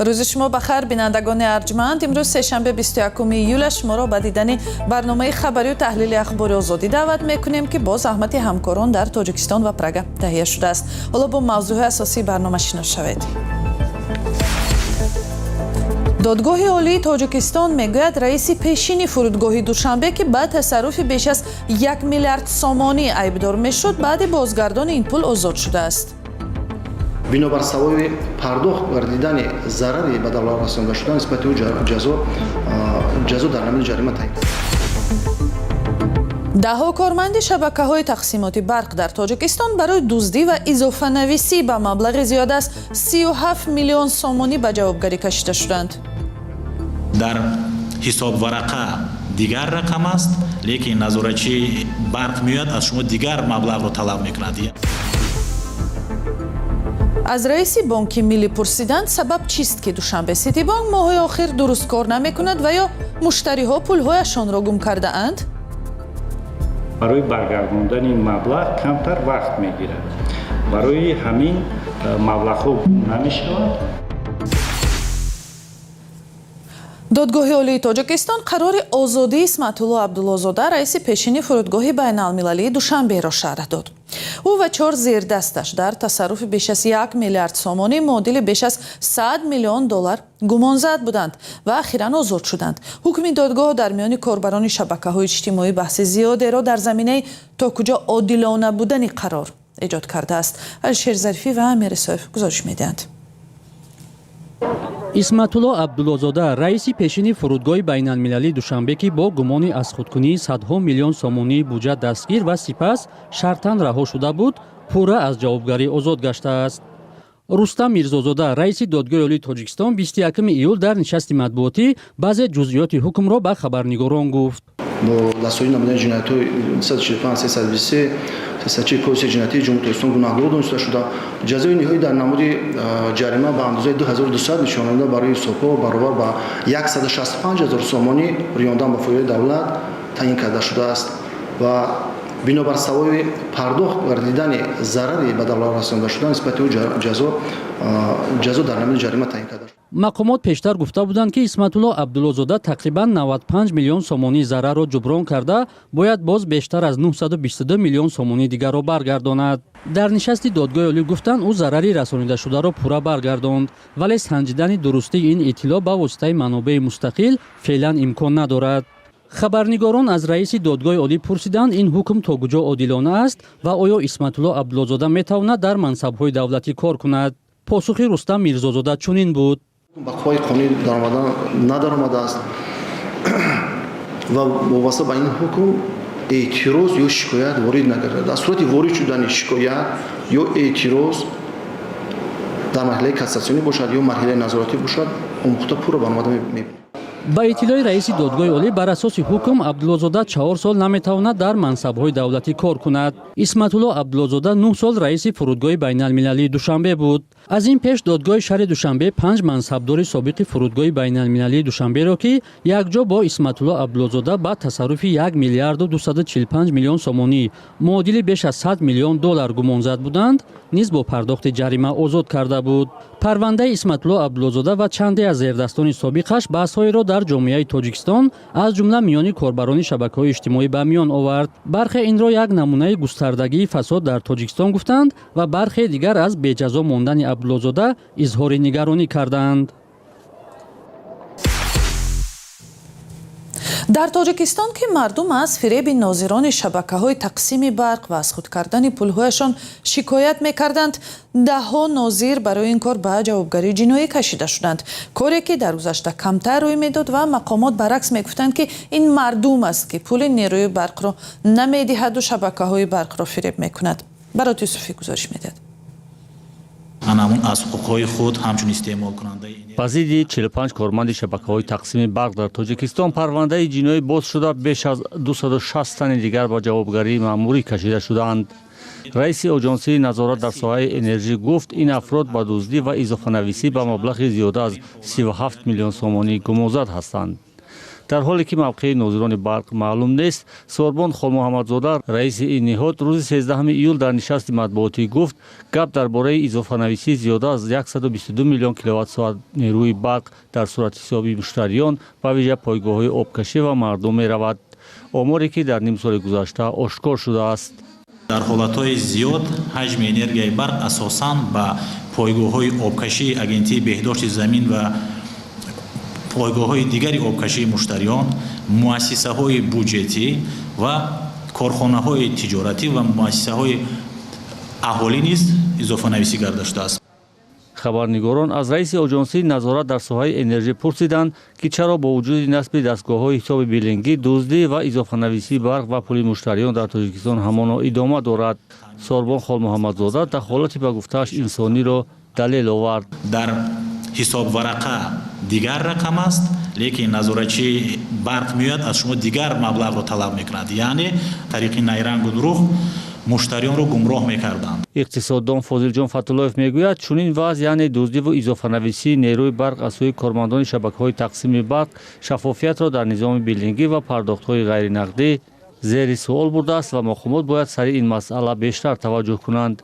روز شما بخیر بینندگان ارجمند. امروز سه‌شنبه 21 ایول شما را به دیدن برنامه خبری و تحلیل اخبار آزادی دعوت میکنیم که با زحمت همکاران در تاجیکستان و پراگ تهیه شده است. حالا با موضوع اساسی برنامه شنا شوید. دادگاه عالی تاجیکستان میگوید رئیس پیشین فرودگاه دوشنبه که با تصرف بیش از 1 میلیارد سامانی عیبدار میشد بعد بازگردان این پول آزاد شده است. بنابر سوای پرداخت گردیدن ضرری به دولت رسانده شدن نسبت او جزا در نمود جریمه تعیین. دهها کارمند شبکه‌های تقسیمات برق در تاجیکستان برای دزدی و اضافه نویسی به مبلغ زیاد از 37 میلیون سامانی به جوابگری کشیده شدند. در حساب ورقه دیگر رقم است، لیکن نظارتچی برق میاد از شما دیگر مبلغ رو طلب میکند. از رئیس بانک ملی پرسیدند سبب چیست که دوشنبه سیتی بانک ماه‌های آخر درست کار نمیکند و یا مشتری‌ها پول‌هایشان را گم کرده اند؟ برای برگرداندن این مبلغ کمتر وقت میگیرد. برای همین مبلغ‌ها گم نمی‌شود. دادگاه عالی تاجیکستان قرار آزادی اسمت الله عبدالله‌زاده رئیس پیشین فرودگاه بین‌المللی دوشنبه را شرح داد. او و 4 زیردستش در تصرف بیش از 1 میلیارد سامانی معادل بیش از 100 میلیون دلار گمانزد بودند و اخیراً آزاد شدند. حکم دادگاه در میان کاربران شبکه‌های اجتماعی بحث زیادی را در زمینه تا کجا عادلانه بودن قرار ایجاد کرده است. الشیر ظریفی و امیر صاحب گزارش می‌دهند. اسمت الله عبدالله‌زاده رئیس پیشین فرودگاه بین‌المللی دوشنبه که با گمان از خودکنی صدها میلیون سامانی بودجه دستگیر و سپس شرطاً رها شده بود، پورا از جوابگری آزاد گشته است. رستم میرزازاده رئیس دادگاه عالی تاجیکستان 21 ایول در نشست مطبوعاتی بعضی جزئیات حکم را به خبرنگاران گفت. با دستور نمودن جنایت‌های 145 323 340 کد جنایتی جمهوری اسلامی گناهکار دانسته شده. جزای نهایی در نمود جریمه به اندازه 2200 نشاننده برای سوپا برابر با 165,000 سامانی ریاندن به فایده دولت تعیین کرده شده است و بنابر سوای پرداخت گردیدن ضرری به دولت رسانده شدن نسبت او جزا در نمود جریمه تعیین کرده شده. مقامات پیشتر گفته بودند که اسمت الله عبدالله‌زاده تقریباً 95 میلیون سامانی ضرر را جبران کرده باید باز بیشتر از 922 میلیون سامانی دیگر را برگرداند. در نشست دادگاه عالی گفتند او ضرری رسانیده شده را پورا برگرداند، ولی سنجیدن درستی این اطلاع با واسطه منابع مستقل فعلا امکان ندارد. خبرنگاران از رئیس دادگاه عالی پرسیدند این حکم تا کجا عادلانه است و آیا اسمت الله عبدالله‌زاده میتواند در منصب‌های دولتی کار کند؟ پاسخ رستم میرزازاده چنین بود: با قوای قانونی ندارمده است و وابسته به این حکم اعتراض یا شکایت وارد نگردد. در صورت وارد شدن شکایت یا اعتراض در مرحله کاساسیونی باشد یا مرحله نظارتی باشد، اون وقت پورا برآمده می‌بینیم. با اطلاع رئیس دادگاه عالی بر اساس حکم عبدالله‌زاده 4 سال نمیتواند در منصب‌های دولتی کار کند. اسمت الله عبدالله‌زاده 9 سال رئیس فرودگاه بین‌المللی دوشنبه بود. از این پیش دادگاه شهر دوشنبه 5 منصبدار سابق فرودگاه بین‌المللی دوشنبه را که یکجا با اسمت الله عبدالله‌زاده با تصرف 1 میلیارد و 245 میلیون سامانی معادل بیش از 100 میلیون دلار گمانزد بودند، نیز با پرداخت جریمه آزاد کرده بود. پرونده اسمت الله عبدالله‌زاده و چندی از زیردستان سابقش بحث‌های را در جامعه تاجیکستان از جمله میان کاربران شبکه‌های اجتماعی به میان آورد. برخی این را یک نمونه گستردگی فساد در تاجیکستان گفتند و برخی دیگر از بی‌جزا ماندن عبدالله‌زاده اظهار نگرانی کردند. در تاجیکستان که مردم از فریب ناظران شبکه‌های تقسیم برق و از خود کردن پول‌هایشان شکایت می‌کردند، ده‌ها ناظر برای این کار به جوابگری جنایی کشیده شدند، کاری که در گذشته کمتر روی میداد و مقامات برعکس میگفتند که این مردم است که پول نیروی برق را نمی‌دهد و شبکه‌های برق را فریب می‌کند. برات یوسفی گزارش می‌دهد. همون از حقوق‌های خود همچون استعمال کننده بازدید 45 کارمند شبکه‌های تقسیم برق در تاجیکستان پرونده جنایی باز شده، بیش از 260 تن دیگر با جوابگری مأموری کشیده شدند. رئیس آژانسی نظارت در ساحه انرژی گفت این افراد با دزدی و اضافه نویسی به مبلغ زیاده از 37 میلیون سامانی گمانزد هستند. дар ҳоле ки мавқеи нозирони барқ маълум нест. Сорбон Холмуҳаммадзода раиси ин ниҳод рӯзи 13 июл дар нишасти матбуотӣ гуфт гап дар бораи изофанависии зиёда аз 122 миллион киловаттсоат нерӯи барқ дар суратҳисоби муштариён ба виҷа пойгоҳҳои обкашӣ ва мардум меравад. оморе ки дар нимсоли гузашта ошкор шудааст. дар ҳолатҳои зиёд ҳаҷми энергияи барқ асосан ба пойгоҳҳои обкашии агентии беҳдошти замин ва пойгоҳҳои дигари обкашии муштариён, муассисаҳои буҷетӣ ва корхонаҳои тиҷоратӣ ва муассисаҳои аҳолӣ низ изофанависӣ карда шудааст. хабарнигорон аз раиси оҷонсии назорат дар соҳаи энержӣ пурсиданд ки чаро бо вуҷуди насби дастгоҳҳои ҳисоби билингӣ дуздӣ ва изофанависии барқ ва пули муштариён дар Тоҷикистон ҳамоно идома дорад. Сорбон Холмуҳаммадзода дахолати ба гуфтааш инсониро далел овард. дар ҳисобварақа дигар рақам аст, лекин назоратчи барқ меояд аз шумо дигар маблағро талаб мекунад, яъне тариқи найрангу дурӯғ муштариёнро гумроҳ мекарданд. иқтисоддон Фозилҷон Фатуллоев мегӯяд чунин вазъ яъне дуздиву изофанависии нерӯи барқ аз сӯи кормандони шабакаҳои тақсими барқ шаффофиятро дар низоми билингӣ ва пардохтҳои ғайринақдӣ зери суол бурдааст ва мохомот бояд сари ин масъала бештар таваҷҷӯҳ кунанд.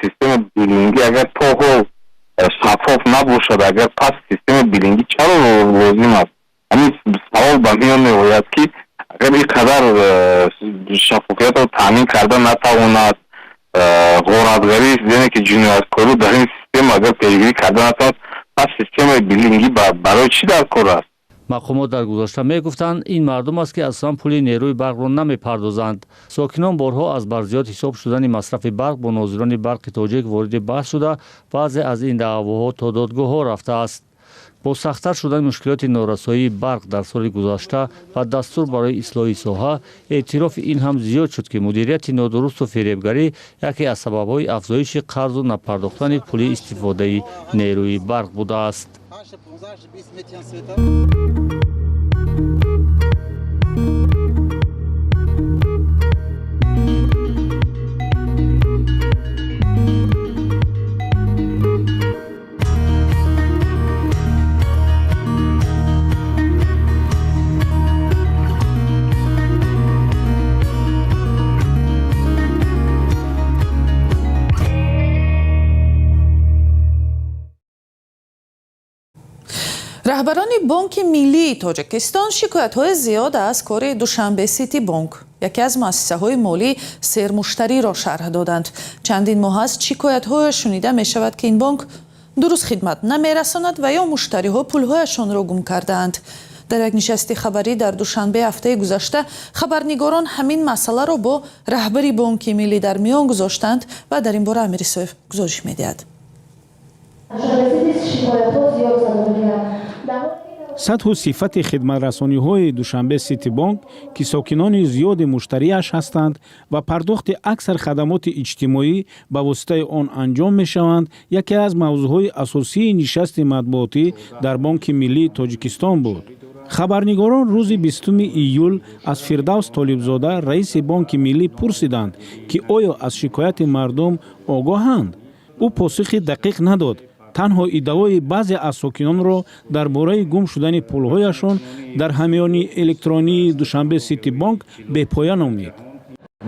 система билингӣ агар то ҳол шаффоф набошад, агар пас система билингӣ чаро лозим аст? ҳамин савол ба миён меояд ки агар ин қадар шаффофиятро таъмин карда натавонад, ғоратгарӣ яъне ки ҷинояткорӣ дар ин система агар пешгирӣ карда натавонад, пас системаи билингӣ барои чӣ дар кор аст? мақомот дар гузашта мегуфтанд ин мардум аст ки асосан пули нерӯи барқро намепардозанд. сокинон борҳо аз барзиёд ҳисоб шудани масрафи барқ бо нозирони барқи тоҷик вориди баҳс шуда баъзе аз ин даъвоҳо то додгоҳҳо рафтааст. бо сахттар шудани мушкилоти норасоии барқ дар соли гузашта ва дастур барои ислоҳи соҳа, эътирофи ин ҳам зиёд шуд ки мудирияти нодурусту фиребгарӣ яке аз сабабҳои афзоиши қарзу напардохтани пули истифодаи нерӯи барқ будааст. раҳбарони бонки миллии тоҷикистон шикоятҳои зиёд аз кори душанбе сити бонк, яке аз муассисаҳои молӣ, сермуштариро шарҳ доданд. чандин моҳ аст шикоятҳояш шунида мешавад ки ин бонк дуруст хидмат намерасонад ва ё муштариҳо пулҳояшонро гум кардаанд. дар як нишасти хабарӣ дар душанбе ҳафтаи гузашта хабарнигорон ҳамин масъаларо бо раҳбари бонки миллӣ дар миён гузоштанд ва дар ин бора Амир Исоев гузориш медиҳад. сатҳу сифати хидматрасониҳои душанбе сити бонк ки сокинони зиёди муштариаш ҳастанд ва пардохти аксар хадамоти иҷтимоӣ ба воситаи он анҷом мешаванд, яке аз мавзӯъҳои асосии нишасти матбуотӣ дар бонки миллии тоҷикистон буд. хабарнигорон рӯзи 20 июл аз Фирдавс Толибзода раиси бонки миллӣ пурсиданд ки оё аз шикояти мардум огоҳанд. ӯ посухи дақиқ надод, танҳо иддаои баъзе аз сокинонро дар бораи гум шудани пулҳояшон дар ҳамёни электронии душанбе сити бонк бепоя номид.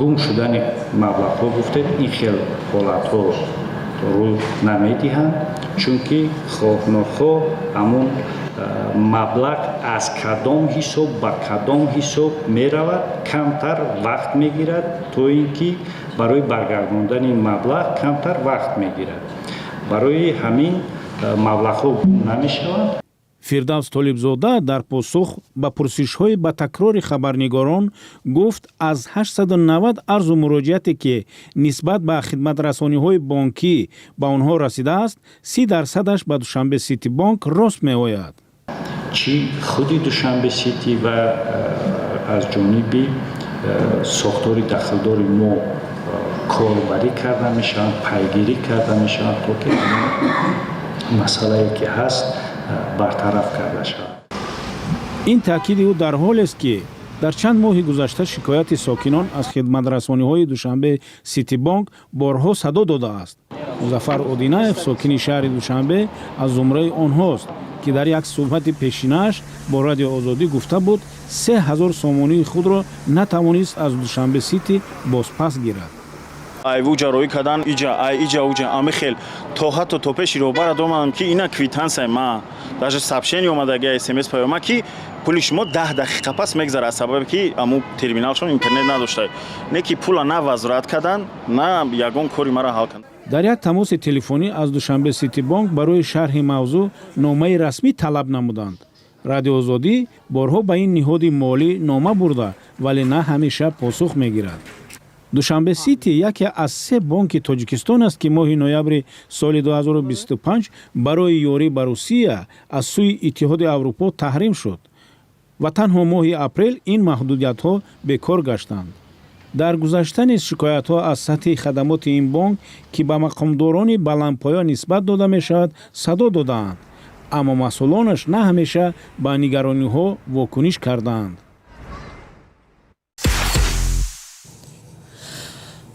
гум шудани маблағҳо гуфтед, ин хел ҳолатҳо рӯй намедиҳанд, чунки хоҳ-нохоҳ ҳамун маблағ аз кадом ҳисоб ба кадом ҳисоб меравад, камтар вақт мегирад, то ин ки барои баргардондани маблағ камтар вақт мегирад. барои ҳамин маблағҳо гум намешаванд. Фирдавс Толибзода дар посух ба пурсишҳои ба такрори хабарнигорон гуфт аз 890 арзу муроҷиате ки нисбат ба хидматрасониҳои бонкӣ ба онҳо расидааст, 30% ба Душанбе сити бонк рост меояд. чӣ худи Душанбе сити ва аз ҷониби сохтори дахлдори мо корбарӣ карда мешаванд, пайгирӣ карда мешаванд, то ки масъалае ки ҳаст бартараф карда шавад. ин таъкиди ӯ дар ҳолест ки дар чанд моҳи гузашта шикояти сокинон аз хидматрасониҳои Душанбе сити бонк борҳо садо додааст. Музаффар Одинаев, сокини шаҳри Душанбе, аз зумраи онҳост ки дар як суҳбати пешинааш бо радио озодӣ гуфта буд 3000 сомонии худро натавонист аз Душанбе сити бозпас гирад. айву ҷароӣ кардан иҷа уҷа ами хел то ҳатто то пеши роҳбара домадам ки ина квитансия ма даже сообщение омадаги смс паёма ки пули шумо 10 дақиқа пас мегзара аз сабабе ки аму терминалшон интернет надошта не ки пула на возврат кардан на ягон кори мара ҳал кардан. дар як тамоси телефонӣ аз Душанбе сити бонк барои шарҳи мавзӯъ номаи расмӣ талаб намуданд. радио озодӣ борҳо ба ин ниҳоди молӣ нома бурда вале на ҳамеша посух мегирад. Душанбе сити яке аз 3 бонки Тоҷикистон аст ки моҳи ноябри соли 2025 барои ёрӣ ба Русия аз сӯи Иттиҳоди Аврупо таҳрим шуд ва танҳо моҳи апрел ин маҳдудиятҳо бекор гаштанд. дар гузашта низ шикоятҳо аз сатҳи хадамоти ин бонк ки ба мақомдорони баландпоя нисбат дода мешавад садо додаанд, аммо масъулонаш на ҳамеша ба нигарониҳо вокуниш кардаанд.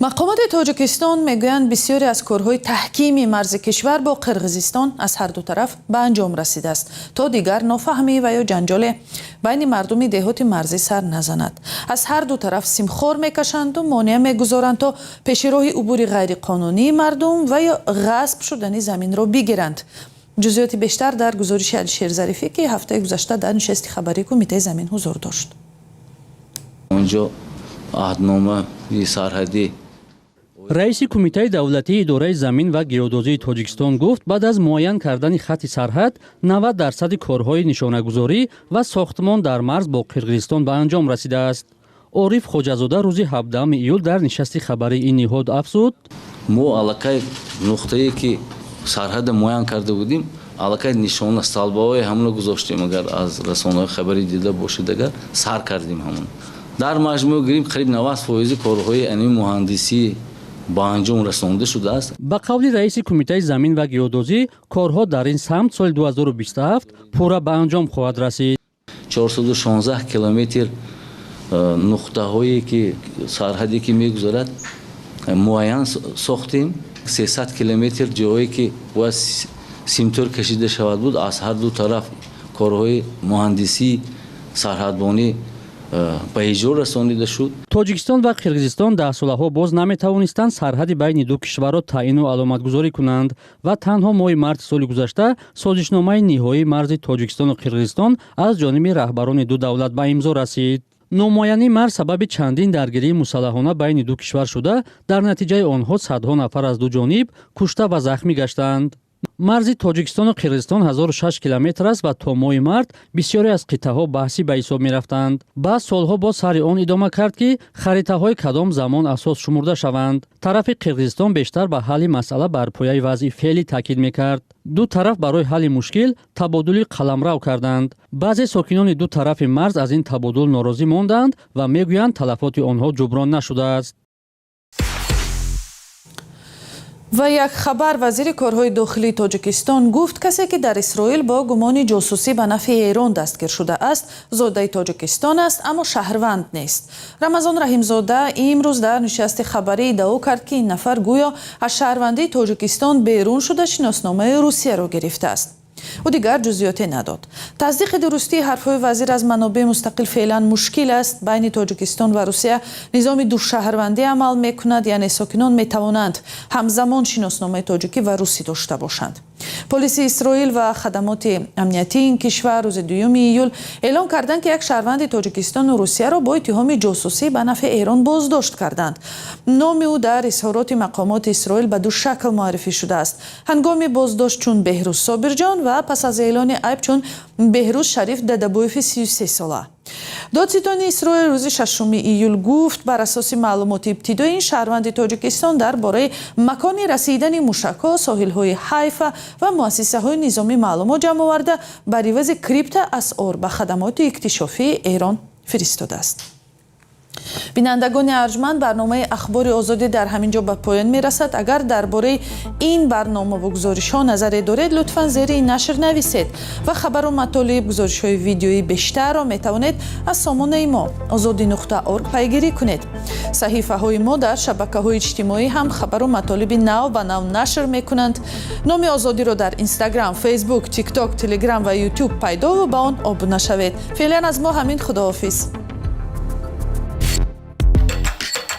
мақомоти тоҷикистон мегӯянд бисёре аз корҳои таҳкими марзи кишвар бо қирғизистон аз ҳарду тараф ба анҷом расидааст то дигар нофаҳмӣ ва ё ҷанҷоле байни мардуми деҳоти марзӣ сар назанад. аз ҳарду тараф симхор мекашанду монеа мегузоранд то пешироҳи убури ғайриқонунии мардум ва ё ғасб шудани заминро бигиранд. ҷузъиёти бештар дар гузориши Алишер Зарифӣ ки ҳафтаи гузашта дар нишасти хабарии Кумитаи Замин ҳузур дошт. онҷо аҳдномаи сарҳадӣ раиси Кумитаи давлатии идораи замин ва геодозии Тоҷикистон гуфт баъд аз муайян кардани хатти сарҳад 90% корҳои нишонагузорӣ ва сохтмон дар марз бо Қирғизистон ба анҷом расидааст. Ориф Хоҷазода рӯзи 17 июл дар нишасти хабарии ин ниҳод афзуд: мо аллакай нуқтае ки сарҳада муайян карда будем аллакай нишона салбаҳои ҳамуна гузоштем, агар аз расонаҳои хабарӣ дида бошед агар сар кардем ҳамун. дар маҷмӯъ гирем қариб 90% корҳои аними муҳандисӣ ба анҷом расонда шудааст. ба қавли раиси Кумитаи Замин ва геодозӣ корҳо дар ин самт соли 2027 пурра ба анҷом хоҳад расид. 416 километр нуқтаҳое ки сарҳаде ки мегузарад муайян сохтем. 300 километр ҷоҳое ки бояд симтор кашида шавад буд аз ҳар ду тараф корҳои муҳандисӣ сарҳадбонӣ ба иҷро расонида шуд. Тоҷикистон ва Қирғизистон дар солаҳо боз наметавонистанд сарҳади байни ду кишварро таъину аломатгузорӣ кунанд ва танҳо моҳи марти соли гузашта созишномаи ниҳоии марзи Тоҷикистону Қирғизистон аз ҷониби раҳбарони ду давлат ба имзо расид. номоянии марз сабаби чандин даргирии мусаллаҳона байни ду кишвар шуда, дар натиҷаи онҳо садҳо нафар аз ду ҷониб кушта ва захмӣ гаштанд. марзи Тоҷикистону Қирғизистон 1006 километр аст ва то моҳи март бисёре аз қитъаҳо баҳсӣ ба ҳисоб мерафтанд. баъд солҳо боз сари он идома кард ки харитаҳои кадом замон асос шумурда шаванд. тарафи Қирғизистон бештар ба ҳалли масъала бар пояи вазъи феълӣ таъкид мекард. ду тараф барои ҳалли мушкил табодули қаламрав карданд. баъзе сокинони ду тарафи марз аз ин табодул норозӣ монданд ва мегӯянд талафоти онҳо ҷуброн нашудааст. ва як хабар вазири корҳои дохилии Тоҷикистон гуфт касе ки дар Исроил бо гумони ҷосусӣ ба нафъи Эрон дастгир шудааст зодаи Тоҷикистон аст, аммо шаҳрванд нест. Рамазон Раҳимзода имрӯз дар нишасти хабарӣ иддао кард ки ин нафар гӯё аз шаҳрвандии Тоҷикистон берун шуда шиносномаи Русияро гирифтааст. ӯ дигар ҷузъиёте надод. таздиқи дурустии ҳарфҳои вазир аз манобеъ мустақил феълан мушкил аст. байни Тоҷикистон ва Русия низоми душаҳрвандӣ амал мекунад, яъне сокинон метавонанд ҳамзамон шиносномаи тоҷикӣ ва русӣ дошта бошанд. полисии Исроил ва хадамоти амниятии ин кишвар рӯзи 2 июл эълон карданд ки як шаҳрванди Тоҷикистону Русияро бо иттиҳоми ҷосусӣ ба нафъи Эрон боздошт карданд. номи ӯ дар изҳороти мақомоти Исроил ба ду шакл муаррифӣ шудааст. ҳангоми боздошт чун Беҳрӯз Собирҷон ва пас аз эълони айб чун Беҳрӯз Шариф Дадабоеви 33 сола. додситони Исроил рӯзи 6 июл гуфт бар асоси маълумоти ибтидоӣ ин шаҳрванди Тоҷикистон дар бораи макони расидани мушакҳо, соҳилҳои Ҳайфа ва муассисаҳои низомӣ маълумот ҷамъ оварда бар ивази крипта асъор ба хадамоти иктишофии Эрон фиристодааст. бинандагони арҷманд барномаи ахбори озодӣ дар ҳамин ҷо ба поён мерасад. агар дар бораи ин барнома ва гузоришҳо назаре доред лутфан зери ин нашр нависед ва хабару матолиби гузоришҳои видеои бештарро метавонед аз сомонаи мо озоди.орг пайгирӣ кунед. саҳифаҳои мо дар шабакаҳои иҷтимоӣ ҳам хабару матолиби нав ба нав нашр мекунанд. номи озодиро дар инстаграм, фейсбук, тикток, телеграм ва ютуб пайдо ва ба он обуна шавед. феълан аз мо ҳамин. худоҳофиз.